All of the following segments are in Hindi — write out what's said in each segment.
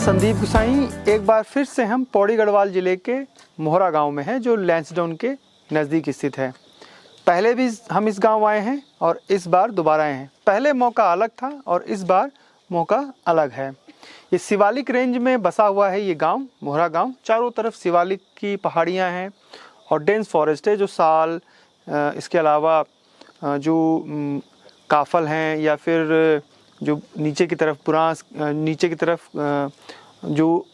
संदीप गुसाई, एक बार फिर से हम पौड़ी गढ़वाल ज़िले के मोहरा गांव में हैं जो लैंसडाउन के नज़दीक स्थित है। पहले भी हम इस गांव आए हैं और इस बार दोबारा आए हैं। पहले मौका अलग था और इस बार मौका अलग है। ये शिवालिक रेंज में बसा हुआ है ये गांव, मोहरा गांव। चारों तरफ शिवालिक की पहाड़ियां हैं और डेंस फॉरेस्ट है जो साल, इसके अलावा जो काफल हैं या फिर जो नीचे की तरफ बुरांस, नीचे की तरफ जो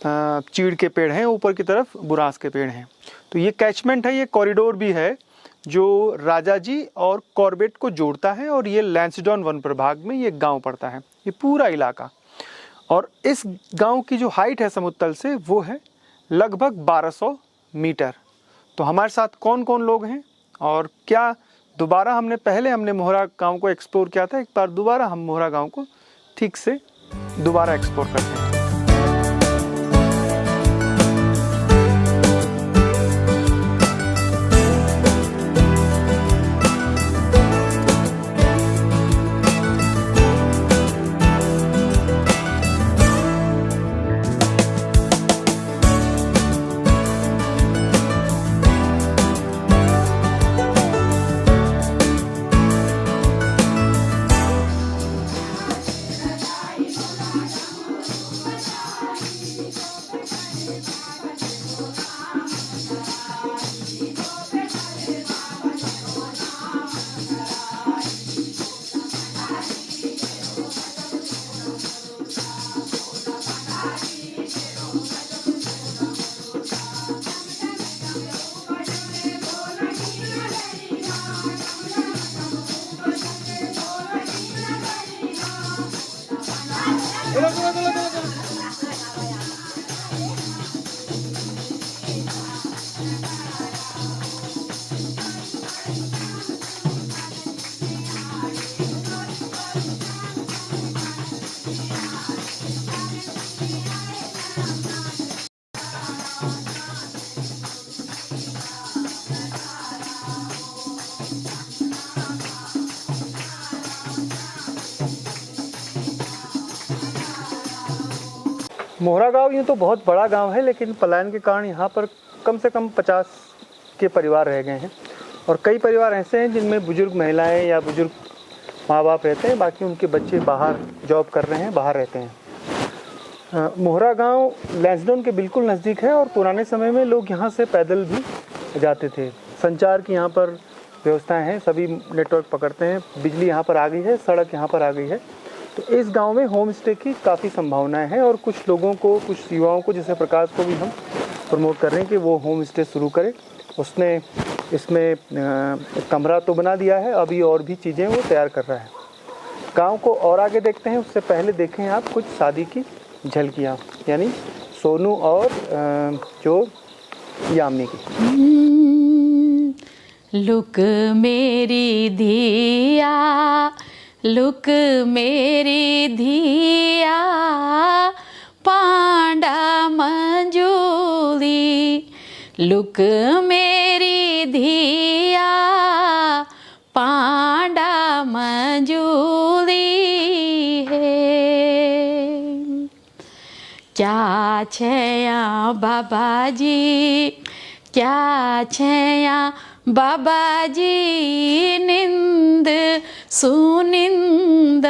चीड़ के पेड़ हैं, ऊपर की तरफ बुरांस के पेड़ हैं। तो ये कैचमेंट है, ये कॉरिडोर भी है जो राजाजी और कॉर्बेट को जोड़ता है और ये लैंसडाउन वन प्रभाग में ये गांव पड़ता है, ये पूरा इलाका। और इस गांव की जो हाइट है समुद्र तल से वो है लगभग 1200 मीटर। तो हमारे साथ कौन कौन लोग हैं और क्या दोबारा हमने मोहरा गांव को एक्सप्लोर किया था, एक बार दोबारा हम मोहरा गांव को ठीक से दोबारा एक्सप्लोर करते हैं। मोहरा गांव यूँ तो बहुत बड़ा गांव है, लेकिन पलायन के कारण यहाँ पर कम से कम 50 के परिवार रह गए हैं और कई परिवार ऐसे हैं जिनमें बुजुर्ग महिलाएं या बुजुर्ग माँ बाप रहते हैं, बाकी उनके बच्चे बाहर जॉब कर रहे हैं, बाहर रहते हैं। मोहरा गांव लैंसडाउन के बिल्कुल नज़दीक है और पुराने समय में लोग यहाँ से पैदल भी जाते थे। संचार की यहाँ पर व्यवस्थाएँ हैं, सभी नेटवर्क पकड़ते हैं, बिजली यहाँ पर आ गई है, सड़क यहाँ पर आ गई है। तो इस गांव में होम स्टे की काफ़ी संभावनाएं हैं और कुछ लोगों को, कुछ युवाओं को, जैसे प्रकाश को भी हम प्रमोट कर रहे हैं कि वो होम स्टे शुरू करें। उसने इसमें कमरा तो बना दिया है, अभी और भी चीज़ें वो तैयार कर रहा है। गांव को और आगे देखते हैं, उससे पहले देखें आप कुछ शादी की झलकियाँ, यानी सोनू और जो यामिनी की। लुक मेरी धिया, लुक मेरी धिया, पांडा मंजूली। लुक मेरी धिया, पांडा मंजूली है। क्या छया बाबा जी, क्या छया बाबा जी, निंद सुनिंद।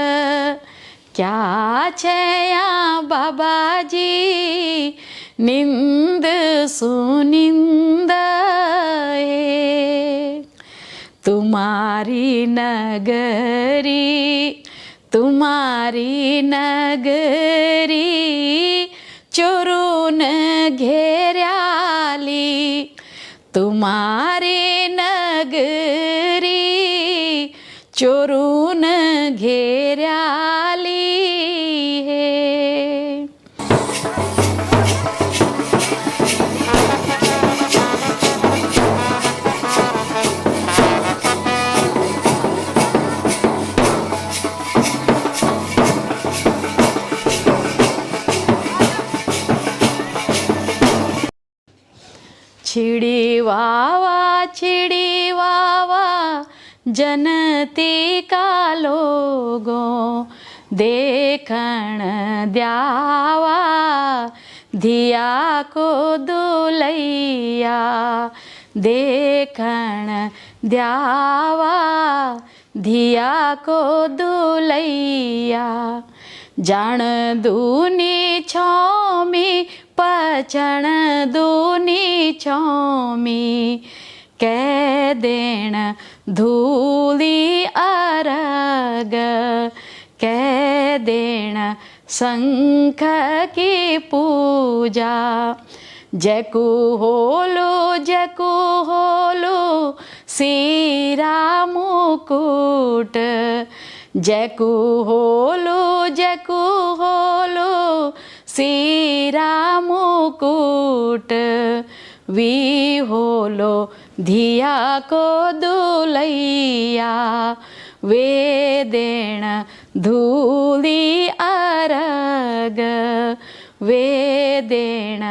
क्या छया बाबा जी, निंद सुनिंद है। तुम्हारी नगरी, तुम्हारी नगरी, चोरून घेऱ्याली। तुम्हारी नगरी, चोरून घेऱ्याली है। छिड़ी वावा जनती का लोगों, देखण द्यावा धिया को दुलैया देखण द्यावा धिया को दुलैया जान दूनी छौमी पचण दूनी छौमी कह देण धूली अरग कह देण शंख की पूजा जकु होलो सीरा मुकुट जकु होलो सीरा मुकुट वी होलो धिया को दुलैया वे देण धूली अरग वे देण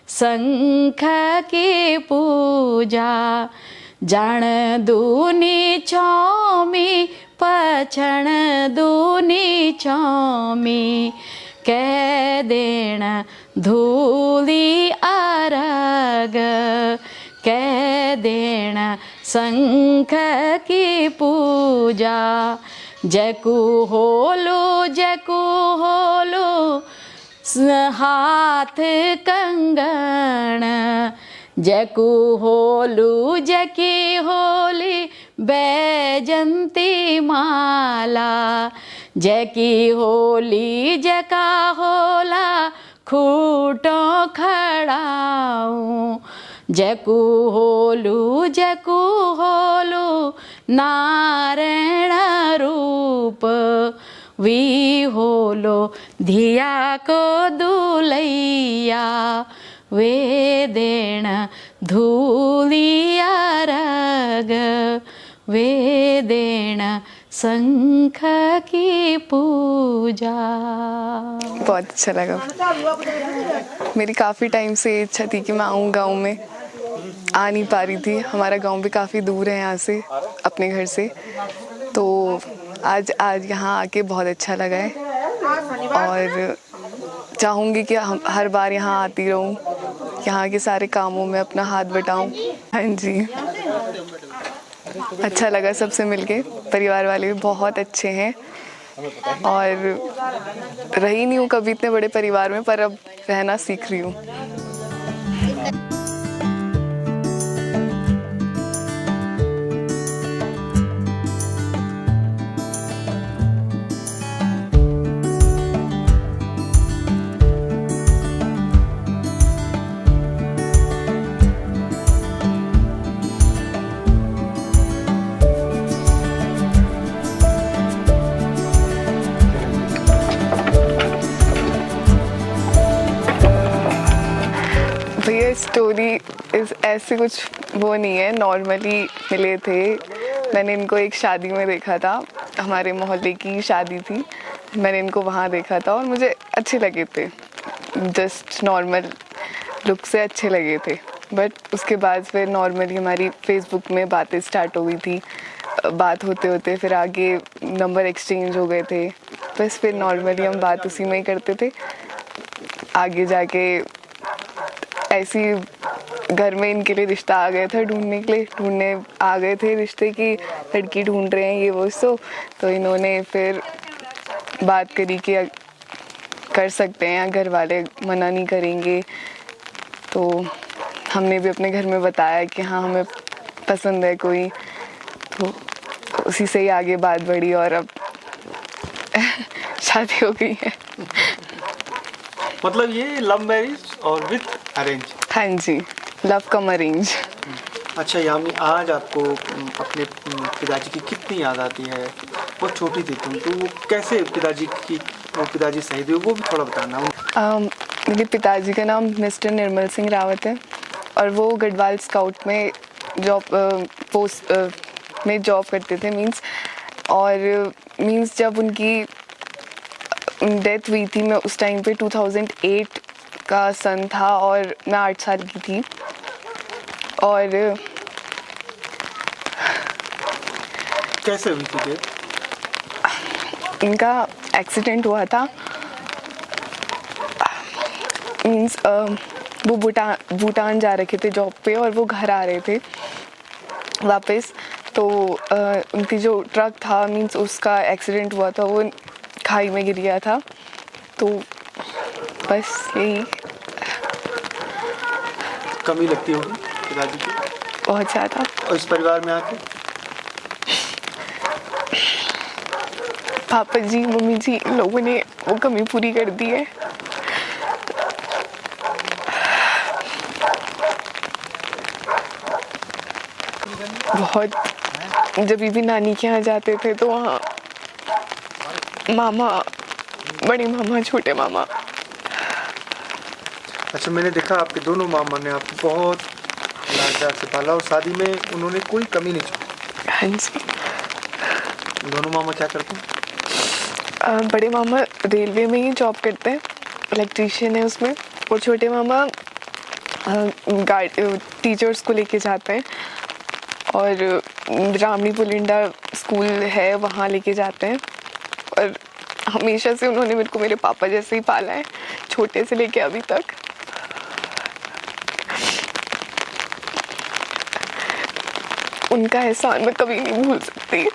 शंख की पूजा जान दूनी छौमी पछण दूनी छौमी कह देण धूली अरग कह देण शंख की पूजा जकु होलो हाथ कंगण जकु होलू जकी होली बैजंती माला जकी होली जका होला खूटों खड़ाऊं जकु होलू नारायण रूप वी होलो धिया को दुलैया वे देण धूली अरग वे देण शंख की पूजा। बहुत अच्छा लगा। मेरी काफ़ी टाइम से इच्छा थी कि मैं आऊँ गाँव में, आ नहीं पा रही थी। हमारा गांव भी काफ़ी दूर है यहाँ से, अपने घर से। तो आज यहाँ आके बहुत अच्छा लगा है और चाहूँगी कि हम हर बार यहाँ आती रहूँ, यहाँ के सारे कामों में अपना हाथ बटाऊँ। हाँ जी, अच्छा लगा सबसे मिलके। परिवार वाले भी बहुत अच्छे हैं और रही नहीं हूँ कभी इतने बड़े परिवार में, पर अब रहना सीख रही हूँ। भैया स्टोरी ऐसे कुछ वो नहीं है, नॉर्मली मिले थे। मैंने इनको एक शादी में देखा था, हमारे मोहल्ले की शादी थी, मैंने इनको वहाँ देखा था और मुझे अच्छे लगे थे, जस्ट नॉर्मल लुक से अच्छे लगे थे। बट उसके बाद फिर नॉर्मली हमारी फेसबुक में बातें स्टार्ट हो गई थी, बात होते होते फिर आगे नंबर एक्सचेंज हो गए थे, बस फिर नॉर्मली हम बात उसी में ही करते थे। आगे जाके ऐसी घर में इनके लिए रिश्ता आ गया था, ढूंढने आ गए थे रिश्ते की, लड़की ढूंढ रहे हैं ये वो सो। तो इन्होंने फिर बात करी कि कर सकते हैं, घर वाले मना नहीं करेंगे। तो हमने भी अपने घर में बताया कि हाँ हमें पसंद है कोई, तो उसी से ही आगे बात बढ़ी और अब शादी हो गई है। मतलब ये लव मैरिज और विद अरेंज? हाँ जी, लव कम अरेंज। अच्छा यामिनी, आज आपको अपने पिताजी की कितनी याद आती है? बहुत छोटी थी तुम, तो वो कैसे पिताजी शहीद हुए वो भी थोड़ा बताना। मेरे पिताजी का नाम मिस्टर निर्मल सिंह रावत है और वो गढ़वाल स्काउट में जॉब करते थे मींस जब उनकी डेथ हुई थी, मैं उस टाइम पे 2008 का सन था और मैं 8 साल की थी। और कैसे हुई थी डेथ? इनका एक्सीडेंट हुआ था, मीन्स वो भूटान जा रखे थे जॉब पे और वो घर आ रहे थे वापस, तो उनकी जो ट्रक था मीन्स उसका एक्सीडेंट हुआ था, वो खाई में गिर गया था। तो बस यही कमी लगती होगी पिताजी की बहुत ज़्यादा। और इस परिवार में आके पापा जी मम्मी जी इन लोगों ने वो कमी पूरी कर दी है। बहुत, जब भी नानी के यहाँ जाते थे तो वहाँ मामा, बड़े मामा, छोटे मामा। अच्छा, मैंने देखा आपके दोनों मामा ने आपको बहुत लाड प्यार से पाला और शादी में उन्होंने कोई कमी नहीं छोड़ी। हाँ जी। दोनों मामा क्या करते हैं? बड़े मामा रेलवे में ही जॉब करते हैं, इलेक्ट्रीशियन है उसमें, और छोटे मामा टीचर्स को लेके जाते हैं और रामनी पुलिंडा स्कूल है वहाँ लेके जाते हैं। और हमेशा से उन्होंने मेरे को मेरे पापा जैसे ही पाला है, छोटे से लेके अभी तक। उनका एहसान मैं कभी नहीं भूल सकती।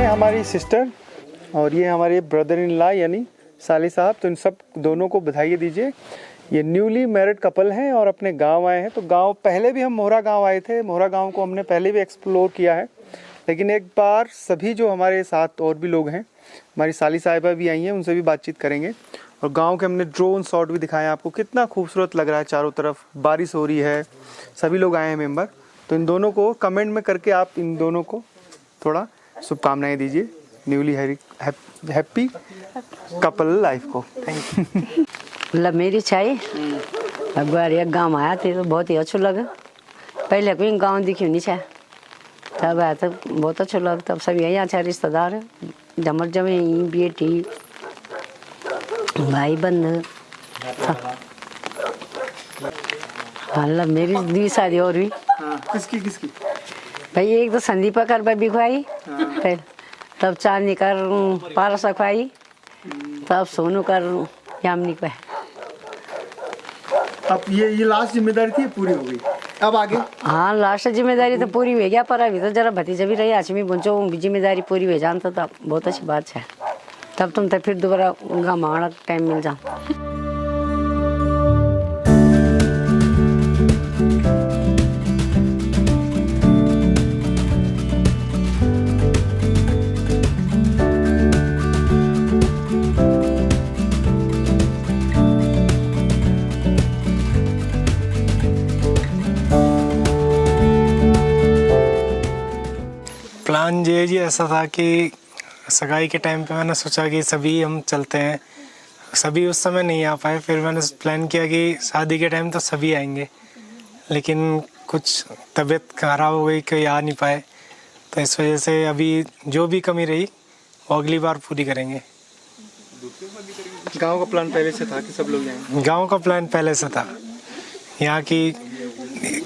हमारी सिस्टर और ये हमारे ब्रदर इन लॉ यानी साली साहब, तो इन सब दोनों को बधाई दीजिए। ये न्यूली मैरिड कपल हैं और अपने गांव आए हैं। तो गांव पहले भी हम मोहरा गांव आए थे, मोहरा गांव को हमने पहले भी एक्सप्लोर किया है, लेकिन एक बार सभी जो हमारे साथ और भी लोग हैं, हमारी साली साहिबा भी आई हैं, उनसे भी बातचीत करेंगे। और गांव के हमने ड्रोन शॉट भी दिखाया आपको, कितना खूबसूरत लग रहा है, चारों तरफ बारिश हो रही है, सभी लोग आए हैं मेंबर। तो इन दोनों को कमेंट में करके आप इन दोनों को थोड़ा शुभकामनाएं दीजिए न्यूली हैप्पी कपल लाइफ को। Thank you. मतलब मेरी चाय अब एक गाँव आया थे तो बहुत ही अच्छा लगा। पहले कोई गाँव दिखी नहीं था, तब आया तो बहुत अच्छा लगा। तब सब यही अच्छा रिश्तेदार जमर जमे बेटी भाई बंद। मतलब मेरी दी शादी और भी। किसकी किसकी? भाई एक तो संदीपा कर भी खुआई, फिर तब चांदनी कर पारसा खुआई, तब सोनू कर यामनी खुआई। अब ये लास्ट जिम्मेदारी थी, पूरी हो गई, अब आगे? हाँ, लास्ट जिम्मेदारी तो पूरी हो गया, पर अभी तो जरा भतीजा भी रही आचमी बुंचो जिम्मेदारी पूरी हो जान तो तब बहुत अच्छी बात है। तब तुम तो फिर दोबारा उनका मांगना टाइम मिल जाओ। प्लान जी ऐसा था कि सगाई के टाइम पे मैंने सोचा कि सभी हम चलते हैं, सभी उस समय नहीं आ पाए। फिर मैंने प्लान किया कि शादी के टाइम तो सभी आएंगे, लेकिन कुछ तबीयत खराब हो गई, कोई आ नहीं पाए। तो इस वजह से अभी जो भी कमी रही वो अगली बार पूरी करेंगे। गांव का प्लान पहले से था कि सब लोग जाएंगे? गांव का प्लान पहले से था, यहाँ की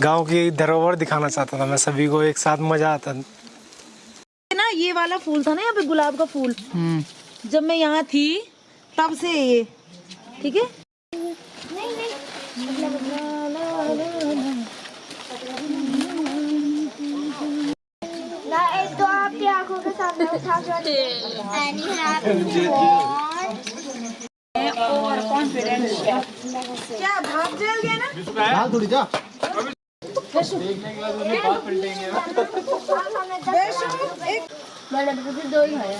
गांव की धरोहर दिखाना चाहता था मैं सभी को, एक साथ मजा आता था ना। ये वाला फूल था ना यहाँ पे, गुलाब का फूल, जब मैं यहाँ थी तब से ये, ठीक है। तो आपकी आंखों के सामने उठा और कॉन्फिडेंस क्या भाग जल गया ना? थोड़ी जा दो ही है।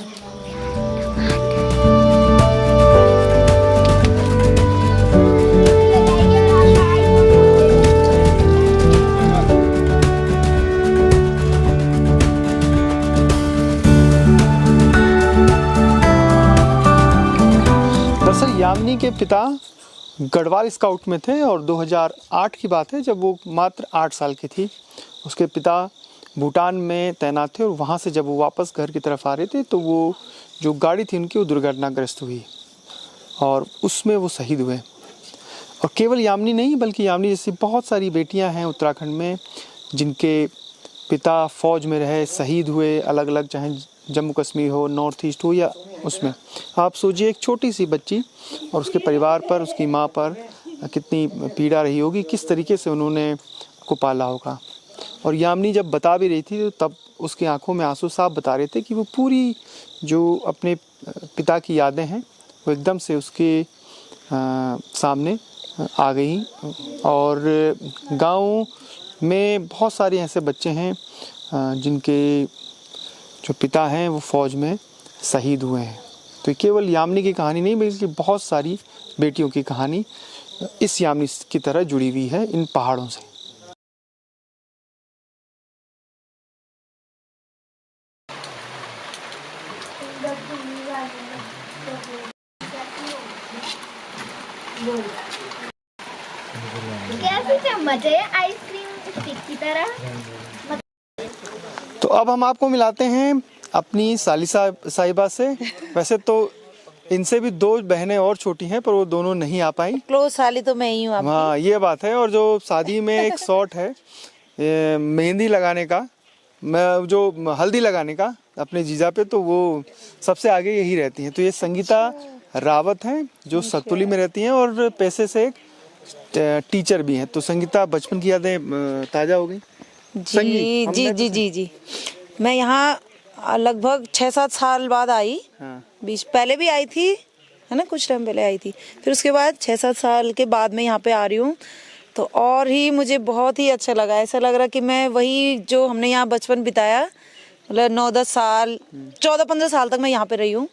यामिनी के पिता गढ़वाल स्काउट में थे और 2008 की बात है जब वो मात्र 8 साल की थी। उसके पिता भूटान में तैनात थे और वहाँ से जब वो वापस घर की तरफ आ रहे थे तो वो जो गाड़ी थी उनकी वो दुर्घटनाग्रस्त हुई और उसमें वो शहीद हुए। और केवल यामिनी नहीं बल्कि यामिनी जैसी बहुत सारी बेटियां हैं उत्तराखंड में जिनके पिता फ़ौज में रहे, शहीद हुए, अलग अलग, चाहे जम्मू कश्मीर हो, नॉर्थ ईस्ट हो या उसमें। आप सोचिए एक छोटी सी बच्ची और उसके परिवार पर, उसकी माँ पर कितनी पीड़ा रही होगी, किस तरीके से उन्होंने को पाला होगा। और यामिनी जब बता भी रही थी तो तब उसकी आंखों में आंसू साफ बता रहे थे कि वो पूरी जो अपने पिता की यादें हैं वो एकदम से उसके सामने आ गई। और गाँव में बहुत सारे ऐसे बच्चे हैं जिनके जो पिता हैं वो फ़ौज में शहीद हुए हैं। तो केवल यामिनी की कहानी नहीं बल्कि बहुत सारी बेटियों की कहानी इस यामिनी की तरह जुड़ी हुई है इन पहाड़ों से। कैसी चम्मच है आइसक्रीम स्टिक की तरह। तो अब हम आपको मिलाते हैं अपनी सालिसा साहिबा से। वैसे तो इनसे भी 2 बहनें और छोटी हैं पर वो दोनों नहीं आ पाई। क्लोज साली तो मैं ही हूँ आपकी। हाँ ये बात है। और जो शादी में एक शॉट है मेहंदी लगाने का, मैं जो हल्दी लगाने का अपने जीजा पे, तो वो सबसे आगे यही रहती हैं। तो ये संगीता रावत हैं जो सतपुली में रहती हैं और पैसे से एक टीचर भी हैं। तो संगीता, बचपन की यादें ताज़ा हो गई? जी जी जी जी जी। मैं यहाँ लगभग 6-7 साल बाद आई। हाँ। बीच पहले भी आई थी, है ना, कुछ टाइम पहले आई थी, फिर उसके बाद 6-7 साल के बाद मैं यहाँ पे आ रही हूँ। तो और ही मुझे बहुत ही अच्छा लगा। ऐसा लग रहा कि मैं वही जो हमने यहाँ बचपन बिताया, मतलब 9-10 साल 14-15 साल तक मैं यहाँ पे रही हूँ।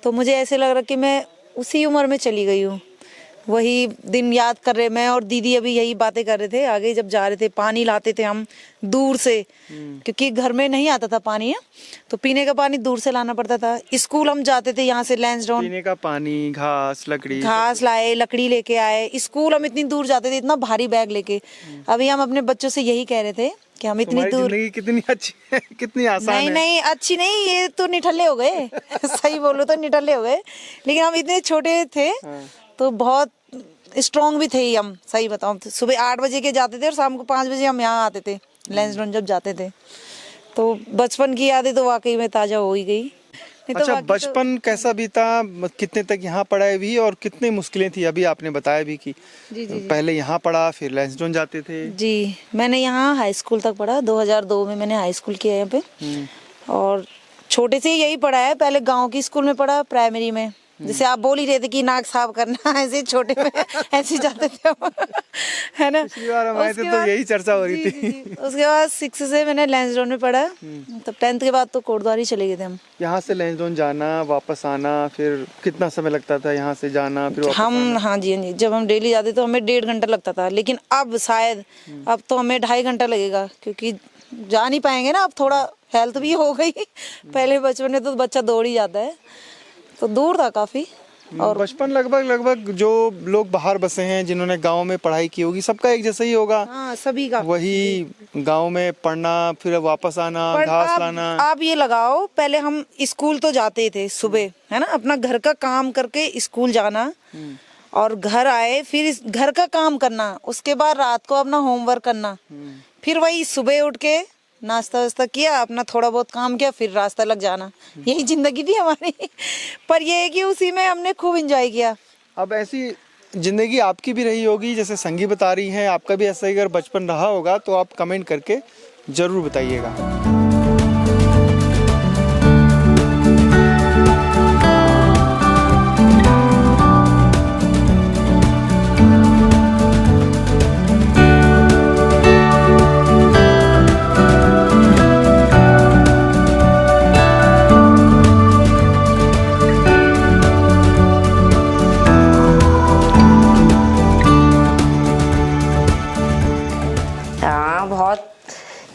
तो मुझे ऐसे लग रहा कि मैं उसी उम्र में चली गई हूँ। वही दिन याद कर रहे, मैं और दीदी अभी यही बातें कर रहे थे। आगे जब जा रहे थे पानी लाते थे हम दूर से, क्योंकि घर में नहीं आता था पानी है, तो पीने का पानी दूर से लाना पड़ता था। स्कूल हम जाते थे यहाँ से लैंसडाउन, पीने का पानी, घास, लकड़ी, घास लाए, लकड़ी लेके आए। स्कूल हम इतनी दूर जाते थे, इतना भारी बैग लेके। अभी हम अपने बच्चों से यही कह रहे थे कि हम इतनी दूर, जिंदगी कितनी अच्छी है, कितनी आसान नहीं है। नहीं अच्छी नहीं, ये तो निठल्ले हो गए सही बोलो तो निठल्ले हो गए। लेकिन हम इतने छोटे थे तो बहुत स्ट्रॉन्ग भी थे ही हम। सही बताऊं तो सुबह 8 बजे के जाते थे और शाम को 5 बजे हम यहाँ आते थे लैंसडाउन जब जाते थे। तो बचपन की यादें तो वाकई में ताजा हो ही गई। अच्छा, बचपन कैसा बीता? कितने तक यहाँ पढ़ाई हुई और कितनी मुश्किलें थी? अभी आपने बताया भी कि पहले यहाँ पढ़ा, फिर लैंसडाउन जाते थे। जी, मैंने यहाँ हाई स्कूल तक पढ़ा। 2002 में मैंने हाई स्कूल किया यहाँ पे। और छोटे से यही पढ़ा है। पहले गांव की स्कूल में पढ़ा, प्राइमरी में। जैसे आप बोल ही रहे थे कि नाक साफ करना, ऐसे छोटे में ऐसे जाते थे है ना। पिछली बार हम आए थे तो यही चर्चा हो रही थी। उसके बाद 6 से मैंने लैंसडाउन में पढ़ा। तब 10th के बाद तो कोटद्वार ही चले गए थे हम। यहाँ से लैंसडाउन जाना, वापस आना, फिर कितना समय लगता था यहाँ से जाना फिर वापस हम आना? हाँ जी, जब हम डेली जाते तो हमें 1.5 घंटा लगता था। लेकिन अब शायद अब तो हमें 2.5 घंटा लगेगा, क्योंकि जा नहीं पाएंगे ना। अब थोड़ा हेल्थ भी हो गई। पहले बचपन में तो बच्चा दौड़ ही जाता है, तो दूर था काफी। और बचपन लगभग जो लोग बाहर बसे हैं, जिन्होंने गांव में पढ़ाई की होगी, सबका एक जैसा ही होगा। हाँ, सभी का वही गांव में पढ़ना, फिर वापस आना, घास लाना। आप ये लगाओ, पहले हम स्कूल तो जाते थे सुबह, है ना, अपना घर का काम करके स्कूल जाना और घर आए, फिर इस घर का काम करना, उसके बाद रात को अपना होमवर्क करना, फिर वही सुबह उठ के नाश्ता वास्ता किया, अपना थोड़ा बहुत काम किया, फिर रास्ता लग जाना। यही जिंदगी थी हमारी। पर ये है कि उसी में हमने खूब एंजॉय किया। अब ऐसी जिंदगी आपकी भी रही होगी, जैसे संगी बता रही हैं, आपका भी ऐसा ही अगर बचपन रहा होगा तो आप कमेंट करके जरूर बताइएगा।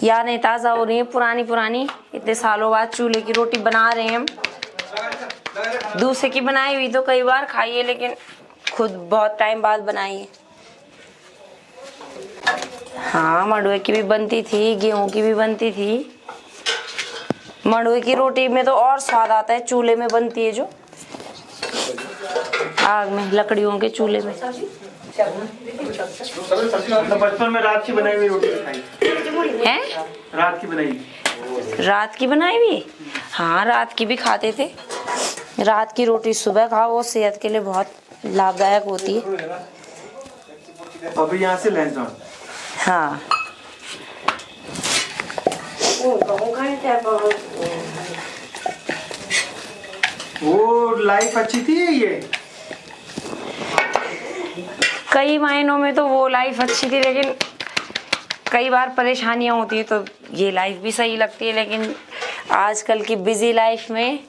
यादें ताज़ा हो रही हैं, पुरानी इतने सालों बाद चूल्हे की रोटी बना रहे हैं हम। दूसरे की बनाई हुई तो कई बार खाई है, लेकिन खुद बहुत टाइम बाद बनाई है। हाँ, मंडुए की भी बनती थी, गेहूं की भी बनती थी। मंडुए की रोटी में तो और स्वाद आता है, चूल्हे में बनती है जो, आग में, लकड़ियों के चूल्हे में। बचपन में रात की बनाई हुई रोटी खाई है? रात की बनाई रात की बनाई हुई? हाँ, रात की भी खाते थे। रात की रोटी सुबह खाओ, वो सेहत के लिए बहुत लाभदायक होती है। अभी यहाँ से लैंसडाउन। हाँ, वो लाइफ अच्छी थी ये? कई मायनों में तो वो लाइफ अच्छी थी, लेकिन कई बार परेशानियां होती है, तो ये लाइफ भी सही लगती है। लेकिन आजकल की बिजी लाइफ में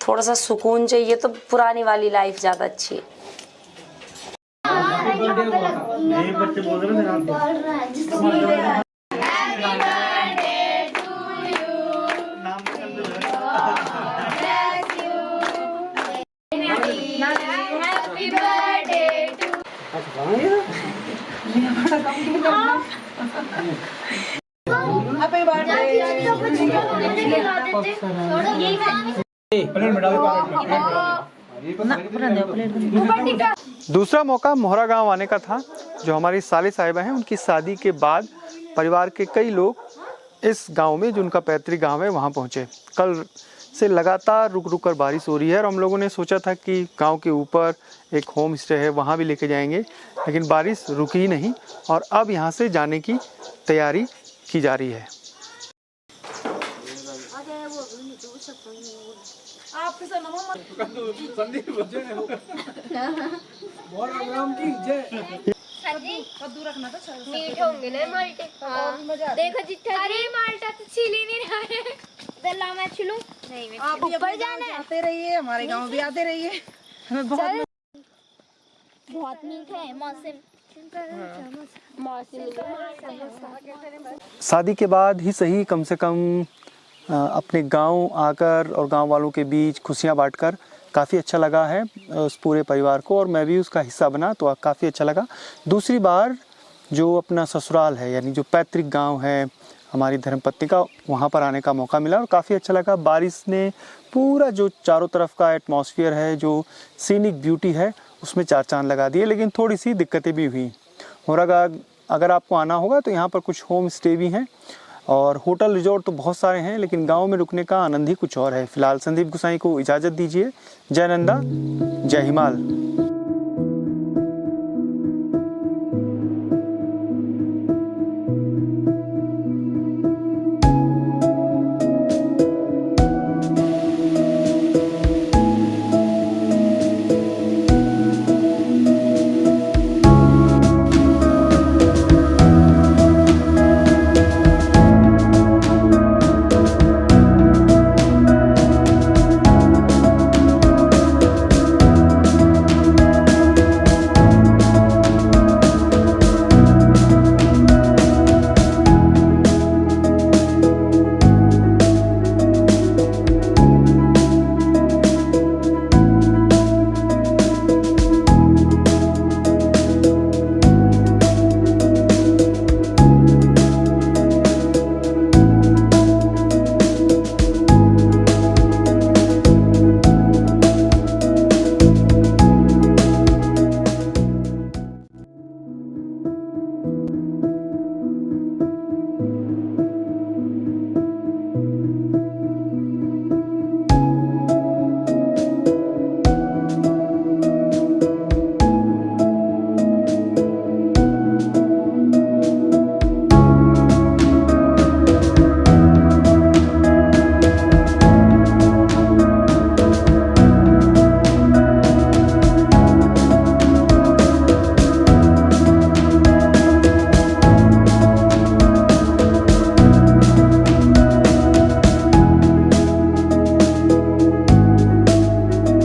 थोड़ा सा सुकून चाहिए, तो पुरानी वाली लाइफ ज़्यादा अच्छी है। दूसरा मौका मोहरा गांव आने का था। जो हमारी साले साहिबा हैं, उनकी शादी के बाद परिवार के कई लोग इस गांव में, जो उनका पैतृक गांव है, वहां पहुंचे। कल से लगातार रुक रुक कर बारिश हो रही है और हम लोगों ने सोचा था कि गांव के ऊपर एक होम स्टे है, वहां भी लेके जाएंगे, लेकिन बारिश रुकी ही नहीं और अब यहां से जाने की तैयारी की जा रही है। मीठ होंगे ना माल्टे। हाँ। देखो जितना, अरे माल्टा तो छिल ही नहीं रहा है। तो ला मैं छिलूं? नहीं, मैं आप ऊपर जाना है। आते रहिए, हमारे गांव भी आते रहिए, हमें बहुत मीठा है मौसम। शादी के बाद ही सही, कम से कम अपने गांव आकर और गांव वालों के बीच खुशियां बांटकर काफ़ी अच्छा लगा है उस पूरे परिवार को, और मैं भी उसका हिस्सा बना तो काफ़ी अच्छा लगा। दूसरी बार जो अपना ससुराल है, यानी जो पैतृक गांव है हमारी धर्मपत्नी का, वहाँ पर आने का मौका मिला और काफ़ी अच्छा लगा। बारिश ने पूरा जो चारों तरफ का एटमॉस्फेयर है, जो सीनिक ब्यूटी है, उसमें चार चांद लगा दिए। लेकिन थोड़ी सी दिक्कतें भी हुई। मोहरा अगर आपको आना होगा तो यहाँ पर कुछ होम स्टे भी हैं और होटल रिजॉर्ट तो बहुत सारे हैं, लेकिन गांव में रुकने का आनंद ही कुछ और है। फिलहाल संदीप गुसाई को इजाज़त दीजिए। जय नंदा, जय हिमाल।